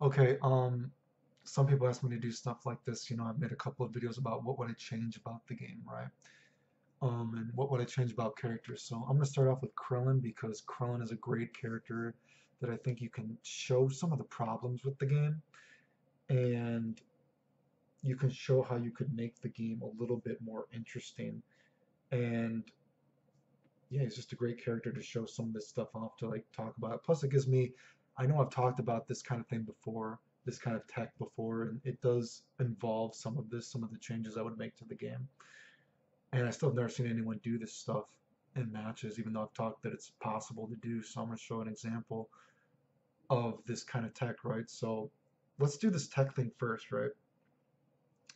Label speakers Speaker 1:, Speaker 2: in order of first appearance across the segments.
Speaker 1: Okay, some people ask me to do stuff like this. I've made a couple of videos about what would I change about the game, right? And what would I change about characters. So I'm gonna start off with Krillin because Krillin is a great character that I think you can show some of the problems with the game, and you can show how you could make the game a little bit more interesting. And yeah, he's just a great character to show some of this stuff off to like talk about it. Plus, it gives me, I know I've talked about this kind of thing before, this kind of tech before, and it does involve some of this, some of the changes I would make to the game. And I still have never seen anyone do this stuff in matches, even though I've talked that it's possible to do. So I'm going to show an example of this kind of tech, right? So let's do this tech thing first, right?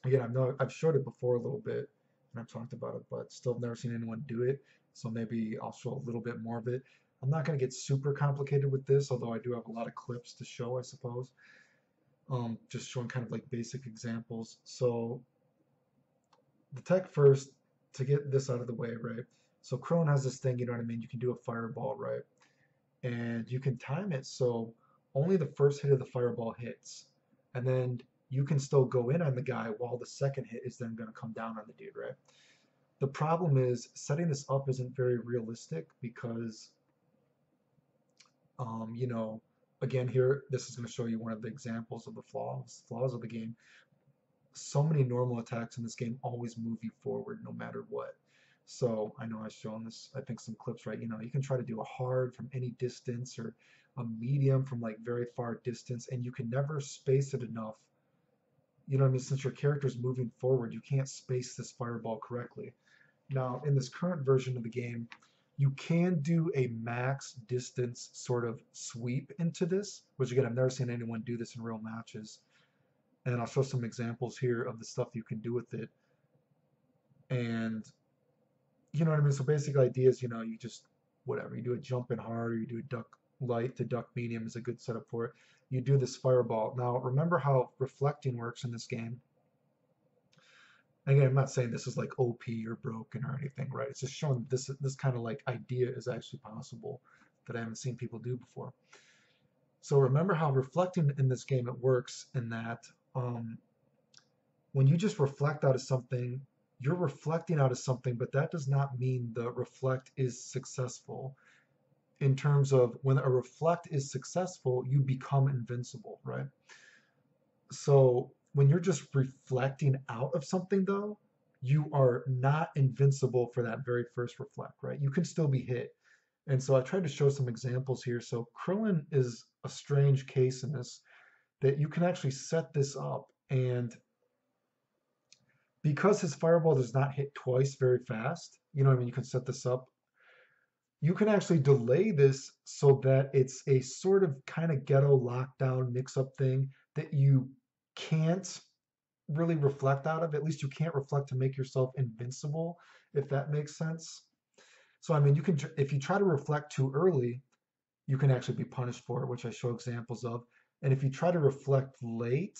Speaker 1: Again, I've showed it before a little bit, and I've talked about it, but still never seen anyone do it. So maybe I'll show a little bit more of it. I'm not going to get super complicated with this, although I do have a lot of clips to show, I suppose. Just showing kind of like basic examples. So the tech first, to get this out of the way, right? So Krillin has this thing, you know what I mean? You can do a fireball, right? And you can time it so only the first hit of the fireball hits. And then you can still go in on the guy while the second hit is then going to come down on the dude, right? The problem is setting this up isn't very realistic because, um, you know, again, here, this is going to show you one of the examples of the flaws of the game. So many normal attacks in this game always move you forward no matter what. So I know I've shown this, I think some clips, right? You can try to do a hard from any distance or a medium from like very far distance, and you can never space it enough. You know what I mean? Since your character is moving forward, you can't space this fireball correctly. Now, in this current version of the game, you can do a max distance sort of sweep into this, which again, I've never seen anyone do this in real matches. And I'll show some examples here of the stuff you can do with it. And you know what I mean? So basic ideas, you just whatever. You do a jump in hard, or you do a duck light to duck medium is a good setup for it. You do this fireball. Now remember how reflecting works in this game. Again, I'm not saying this is like OP or broken or anything, right? It's just showing this kind of like idea is actually possible that I haven't seen people do before. So remember how reflecting in this game it works in that um, when you just reflect out of something, you're reflecting out of something, but that does not mean the reflect is successful. In terms of when a reflect is successful, you become invincible, right? So when you're just reflecting out of something, though, you are not invincible for that very first reflect, right? You can still be hit. And so I tried to show some examples here. So Krillin is a strange case in this, that you can actually set this up, and because his fireball does not hit twice very fast, you know what I mean? You can set this up. You can actually delay this so that it's a sort of kind of ghetto lockdown mix up thing that you can't really reflect out of. At least you can't reflect to make yourself invincible, if that makes sense. So, I mean, you can, if you try to reflect too early, you can actually be punished for it, which I show examples of. And if you try to reflect late,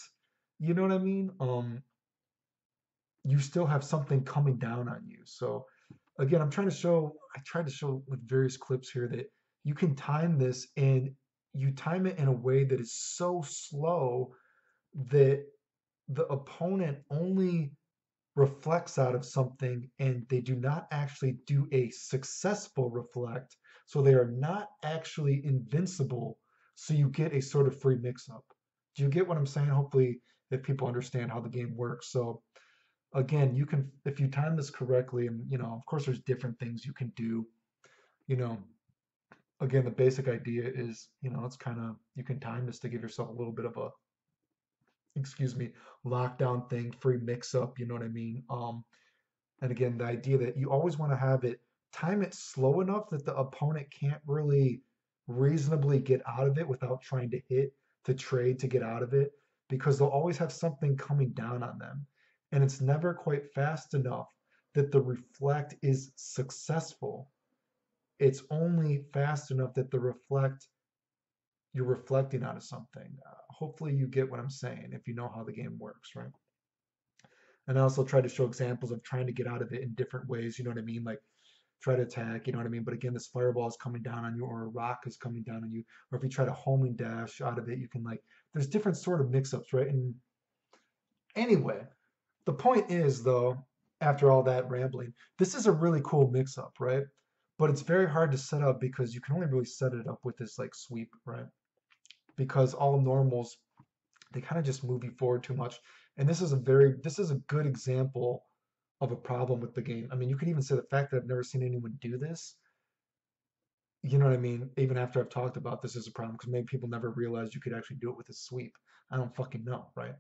Speaker 1: you know what I mean? You still have something coming down on you. So again, I tried to show with various clips here that you can time this, and you time it in a way that is so slow that the opponent only reflects out of something and they do not actually do a successful reflect. So they are not actually invincible. So you get a sort of free mix up. Do you get what I'm saying? Hopefully, if people understand how the game works. So again, you can, if you time this correctly, and of course there's different things you can do. you know Again, the basic idea is, it's kind of, you can time this to give yourself a little bit of a, excuse me, lockdown thing, free mix up, you know what I mean? And again, the idea that you always want to have it, time it slow enough that the opponent can't really reasonably get out of it without trying to hit to trade to get out of it, because they'll always have something coming down on them. And it's never quite fast enough that the reflect is successful. It's only fast enough that you're reflecting out of something. Hopefully you get what I'm saying if you know how the game works, right? And I also try to show examples of trying to get out of it in different ways. You know what I mean? Like try to attack, you know what I mean? But again, this fireball is coming down on you, or a rock is coming down on you, or if you try to homing dash out of it, you can like, there's different sort of mix-ups, right? And anyway, the point is though, after all that rambling, this is a really cool mix-up, right? But it's very hard to set up because you can only really set it up with this like sweep, right? Because all normals, they kind of just move you forward too much. And this is a good example of a problem with the game. I mean, you could even say the fact that I've never seen anyone do this, you know what I mean? Even after I've talked about this is a problem because maybe people never realized you could actually do it with a sweep. I don't fucking know, right?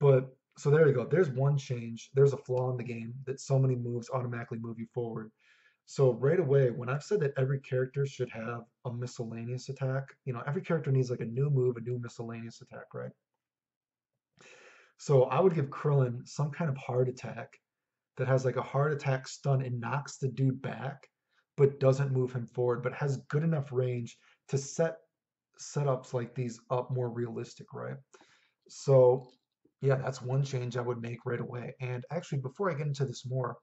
Speaker 1: But so there you go. There's one change. There's a flaw in the game that so many moves automatically move you forward. So right away, when I've said that every character should have a miscellaneous attack, you know, every character needs like a new move, a new miscellaneous attack, right? So I would give Krillin some kind of hard attack that has like a hard attack stun and knocks the dude back, but doesn't move him forward, but has good enough range to set setups like these up more realistic, right? So yeah, that's one change I would make right away. And actually, before I get into this more,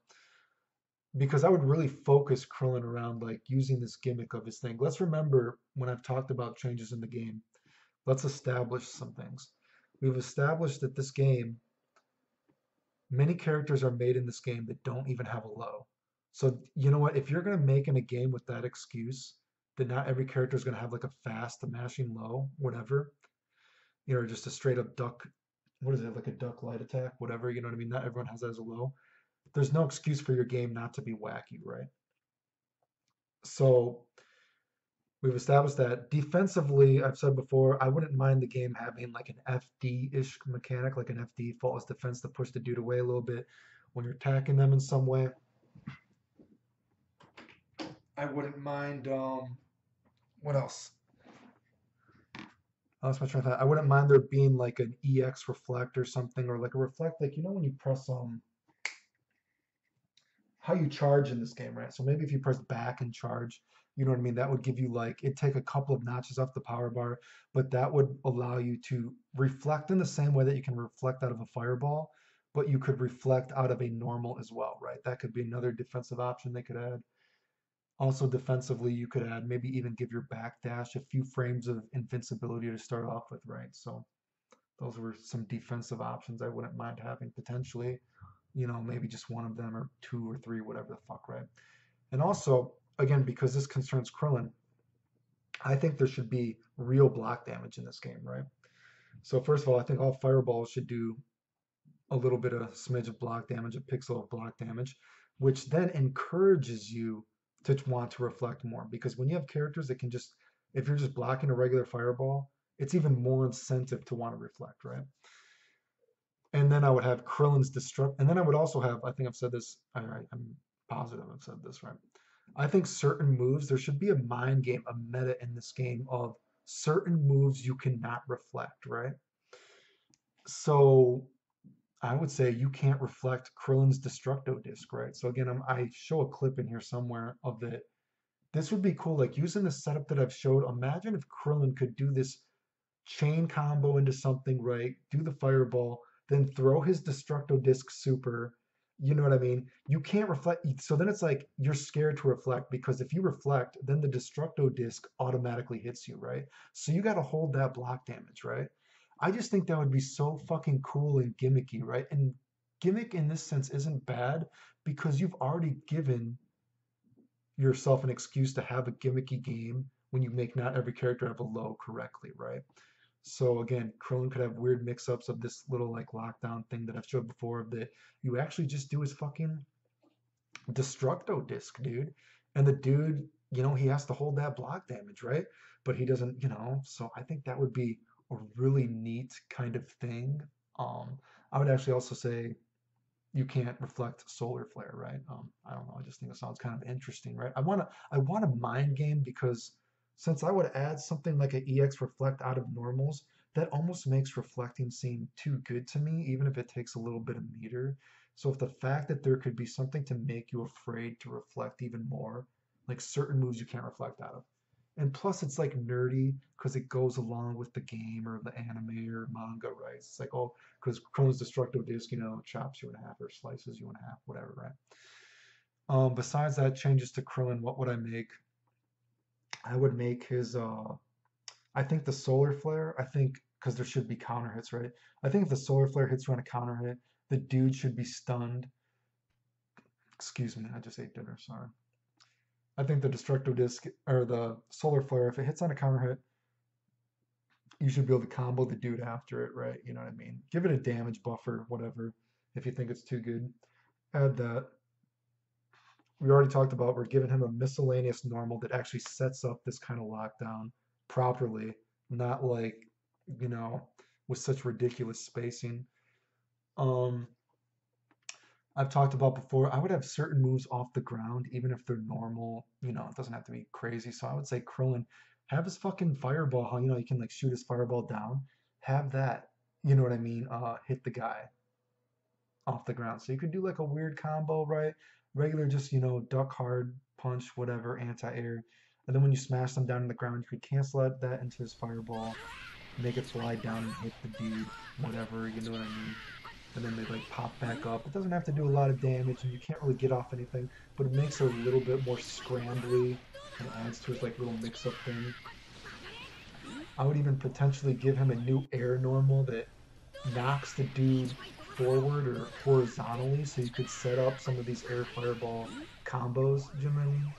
Speaker 1: because I would really focus Krillin around like using this gimmick of his thing. Let's remember when I've talked about changes in the game, let's establish some things. We've established that this game, many characters are made in this game that don't even have a low. So you know what? If you're gonna make in a game with that excuse, that not every character is gonna have like a fast, a mashing low, whatever, you know, just a straight up duck. What is it, like a duck light attack, whatever? You know what I mean? Not everyone has that as a low. There's no excuse for your game not to be wacky, right? So we've established that defensively, I've said before, I wouldn't mind the game having like an FD-ish mechanic, like an FD, faultless defense, to push the dude away a little bit when you're attacking them in some way. I wouldn't mind. What else? I lost my train of thought. I wouldn't mind there being like an EX reflect or something, or like a reflect, like you know when you press how you charge in this game, right? So maybe if you press back and charge, you know what I mean? That would give you like, it'd take a couple of notches off the power bar, but that would allow you to reflect in the same way that you can reflect out of a fireball, but you could reflect out of a normal as well, right? That could be another defensive option they could add. Also defensively, you could add, maybe even give your backdash a few frames of invincibility to start off with, right? So those were some defensive options I wouldn't mind having potentially, you know, maybe just one of them or two or three, whatever the fuck, right? And also, again, because this concerns Krillin, I think there should be real block damage in this game, right? So first of all, I think all fireballs should do a little bit of smidge of block damage, a pixel of block damage, which then encourages you to want to reflect more. Because when you have characters that can just, if you're just blocking a regular fireball, it's even more incentive to want to reflect, right? And then I would have Krillin's destruct, and then I would also have, I think I've said this, I'm positive I've said this right. I think certain moves, there should be a mind game, a meta in this game of certain moves you cannot reflect, right? So I would say you can't reflect Krillin's Destructo Disc, right? So again, I show a clip in here somewhere of it. This would be cool, like using the setup that I've showed. Imagine if Krillin could do this chain combo into something, right? Do the fireball, then throw his Destructo Disc super. You know what I mean? You can't reflect. So then it's like you're scared to reflect because if you reflect, then the Destructo Disc automatically hits you, right? So you got to hold that block damage, right? I just think that would be so fucking cool and gimmicky, right? And gimmick in this sense isn't bad because you've already given yourself an excuse to have a gimmicky game when you make not every character have a low correctly, right? So again, Krillin could have weird mix-ups of this little like lockdown thing that I've showed before that you actually just do his fucking Destructo disc, dude. And the dude, you know, he has to hold that block damage, right? But he doesn't, you know, so I think that would be a really neat kind of thing. Um, I would actually also say you can't reflect solar flare, right? I don't know. I just think it sounds kind of interesting, right? I want a mind game because since I would add something like an EX reflect out of normals, that almost makes reflecting seem too good to me, even if it takes a little bit of meter. So if the fact that there could be something to make you afraid to reflect even more, like certain moves you can't reflect out of. And plus it's like nerdy because it goes along with the game or the anime or manga, right? It's like, oh, because Krillin's Destructo Disc, you know, chops you in half or slices you in half, whatever, right? Besides that, changes to Krillin, what would I make? I would make his I think the solar flare, I think because there should be counter hits, right? I think if the solar flare hits you on a counter hit, the dude should be stunned. Excuse me, I just ate dinner, sorry. I think the destructo disc or the solar flare, if it hits on a counter hit, you should be able to combo the dude after it, right? You know what I mean? Give it a damage buffer, whatever, if you think it's too good. Add that. We already talked about we're giving him a miscellaneous normal that actually sets up this kind of lockdown properly, not like, you know, with such ridiculous spacing. Um, I've talked about before, I would have certain moves off the ground, even if they're normal, it doesn't have to be crazy. So I would say Krillin, have his fucking fireball, how you can like shoot his fireball down. Have that, you know what I mean, hit the guy off the ground. So you could do like a weird combo, right? Regular, just, duck hard, punch, whatever, anti-air. And then when you smash them down in the ground, you could cancel that into his fireball, make it slide down and hit the dude, whatever, you know what I mean? And then they like pop back up. It doesn't have to do a lot of damage and you can't really get off anything, but it makes it a little bit more scrambly and adds to his like little mix-up thing. I would even potentially give him a new air normal that knocks the dude forward or horizontally, so you could set up some of these air fireball combos, do you know what I mean?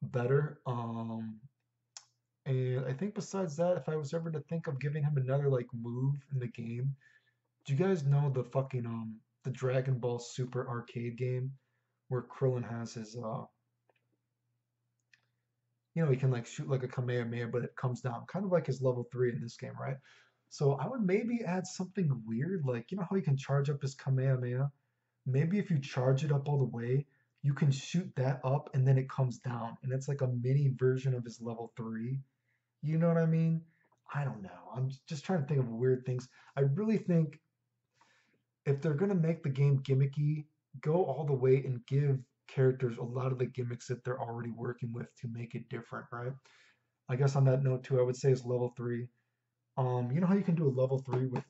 Speaker 1: Better. And I think besides that, if I was ever to think of giving him another like move in the game, do you guys know the fucking the Dragon Ball Super arcade game where Krillin has his he can like shoot like a Kamehameha, but it comes down, kind of like his level 3 in this game, right? So I would maybe add something weird, like how you can charge up his Kamehameha? Maybe if you charge it up all the way, you can shoot that up and then it comes down, and it's like a mini version of his level 3. You know what I mean? I don't know. I'm just trying to think of weird things. I really think if they're gonna make the game gimmicky, go all the way and give characters a lot of the gimmicks that they're already working with to make it different, right? I guess on that note too, I would say is level 3. You know how you can do a level 3 with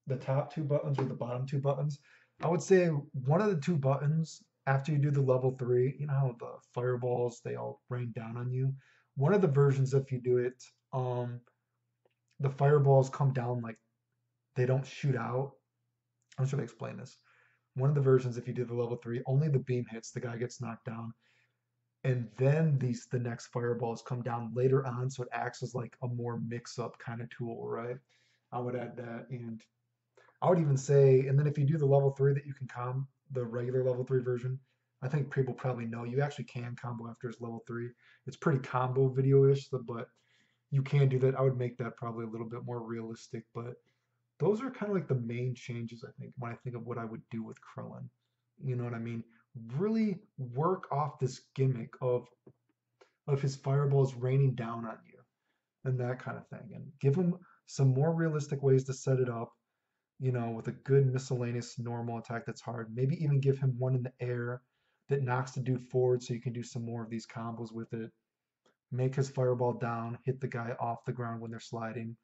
Speaker 1: the top two buttons or the bottom two buttons? I would say one of the two buttons after you do the level 3, you know how the fireballs they all rain down on you. One of the versions, if you do it, the fireballs come down like they don't shoot out. How should I explain this? One of the versions, if you do the level 3, only the beam hits, the guy gets knocked down, and then the next fireballs come down later on, so it acts as like a more mix-up kind of tool, right? I would add that, and I would even say, and then if you do the level 3 that you can the regular level 3 version, I think people probably know you actually can combo after his level 3. It's pretty combo video-ish, but you can do that. I would make that probably a little bit more realistic, but those are kind of like the main changes I think when I think of what I would do with Krillin. You know what I mean? Really work off this gimmick of his fireballs raining down on you and that kind of thing, and give him some more realistic ways to set it up. With a good miscellaneous normal attack that's hard. Maybe even give him one in the air that knocks the dude forward so you can do some more of these combos with it. Make his fireball down, hit the guy off the ground when they're sliding.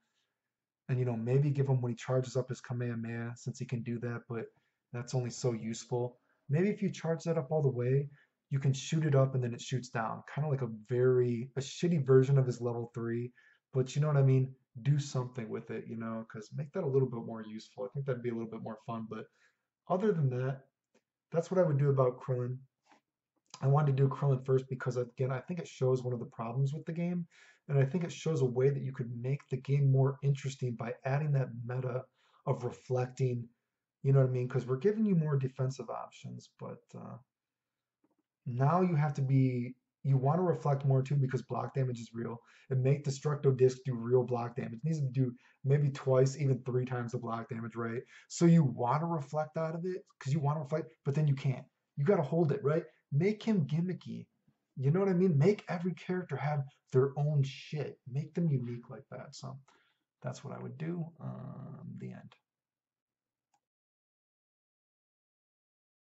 Speaker 1: And maybe give him when he charges up his Kamehameha, since he can do that, but that's only so useful. Maybe if you charge that up all the way, you can shoot it up and then it shoots down. Kind of like a shitty version of his level 3. But you know what I mean? Do something with it, because make that a little bit more useful. I think that'd be a little bit more fun. But other than that, that's what I would do about Krillin. I wanted to do Krillin first because, again, I think it shows one of the problems with the game. And I think it shows a way that you could make the game more interesting by adding that meta of reflecting, you know what I mean? Because we're giving you more defensive options, but now you want to reflect more too because block damage is real. And make Destructo Disc do real block damage. It needs to do maybe twice, even 3 times the block damage, right? So you want to reflect out of it because you want to reflect, but then you can't. You got to hold it, right? Make him gimmicky. You know what I mean? Make every character have their own shit. Make them unique like that. So that's what I would do. The end.